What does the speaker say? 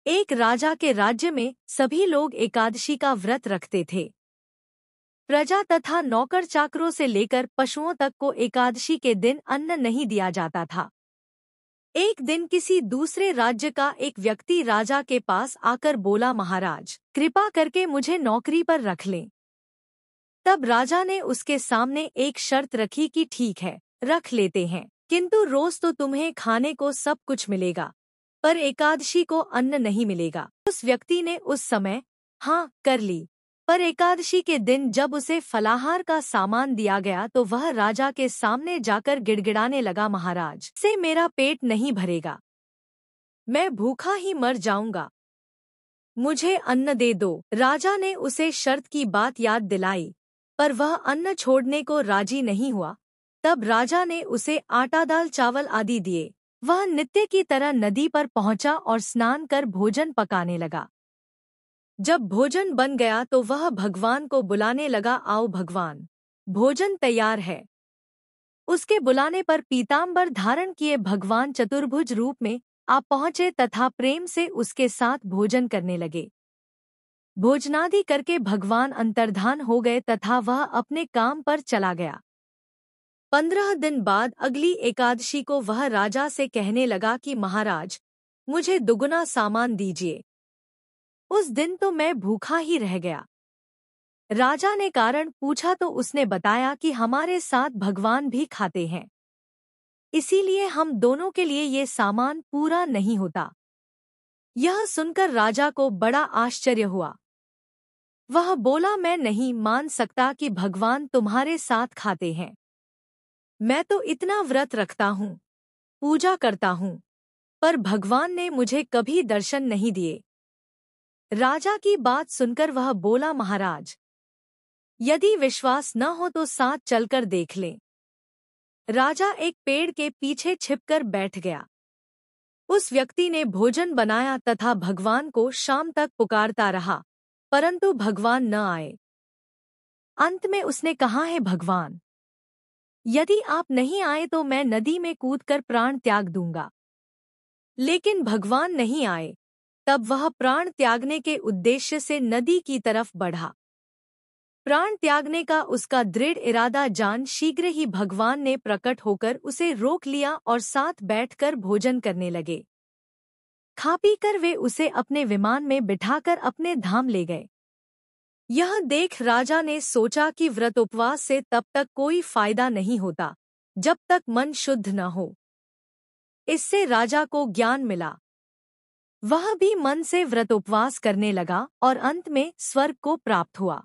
एक राजा के राज्य में सभी लोग एकादशी का व्रत रखते थे। प्रजा तथा नौकर चाकरों से लेकर पशुओं तक को एकादशी के दिन अन्न नहीं दिया जाता था। एक दिन किसी दूसरे राज्य का एक व्यक्ति राजा के पास आकर बोला, महाराज, कृपा करके मुझे नौकरी पर रख लें। तब राजा ने उसके सामने एक शर्त रखी कि ठीक है, रख लेते हैं, किंतु रोज तो तुम्हें खाने को सब कुछ मिलेगा, पर एकादशी को अन्न नहीं मिलेगा। उस व्यक्ति ने उस समय हाँ कर ली, पर एकादशी के दिन जब उसे फलाहार का सामान दिया गया तो वह राजा के सामने जाकर गिड़गिड़ाने लगा, महाराज, से मेरा पेट नहीं भरेगा, मैं भूखा ही मर जाऊंगा, मुझे अन्न दे दो। राजा ने उसे शर्त की बात याद दिलाई, पर वह अन्न छोड़ने को राजी नहीं हुआ। तब राजा ने उसे आटा, दाल, चावल आदि दिए। वह नित्य की तरह नदी पर पहुंचा और स्नान कर भोजन पकाने लगा। जब भोजन बन गया तो वह भगवान को बुलाने लगा, आओ भगवान, भोजन तैयार है। उसके बुलाने पर पीताम्बर धारण किए भगवान चतुर्भुज रूप में आप पहुंचे तथा प्रेम से उसके साथ भोजन करने लगे। भोजनादि करके भगवान अंतर्धान हो गए तथा वह अपने काम पर चला गया। 15 दिन बाद अगली एकादशी को वह राजा से कहने लगा कि महाराज, मुझे दुगुना सामान दीजिए। उस दिन तो मैं भूखा ही रह गया। राजा ने कारण पूछा तो उसने बताया कि हमारे साथ भगवान भी खाते हैं, इसीलिए हम दोनों के लिए ये सामान पूरा नहीं होता। यह सुनकर राजा को बड़ा आश्चर्य हुआ। वह बोला, मैं नहीं मान सकता कि भगवान तुम्हारे साथ खाते हैं। मैं तो इतना व्रत रखता हूँ, पूजा करता हूँ, पर भगवान ने मुझे कभी दर्शन नहीं दिए। राजा की बात सुनकर वह बोला, महाराज, यदि विश्वास न हो तो साथ चलकर देख लें। राजा एक पेड़ के पीछे छिपकर बैठ गया। उस व्यक्ति ने भोजन बनाया तथा भगवान को शाम तक पुकारता रहा, परंतु भगवान न आए। अंत में उसने कहा, है भगवान, यदि आप नहीं आए तो मैं नदी में कूदकर प्राण त्याग दूंगा। लेकिन भगवान नहीं आए। तब वह प्राण त्यागने के उद्देश्य से नदी की तरफ बढ़ा। प्राण त्यागने का उसका दृढ़ इरादा जान शीघ्र ही भगवान ने प्रकट होकर उसे रोक लिया और साथ बैठकर भोजन करने लगे। खा पी कर वे उसे अपने विमान में बिठाकर अपने धाम ले गए। यह देख राजा ने सोचा कि व्रत उपवास से तब तक कोई फायदा नहीं होता जब तक मन शुद्ध न हो। इससे राजा को ज्ञान मिला। वह भी मन से व्रत उपवास करने लगा और अंत में स्वर्ग को प्राप्त हुआ।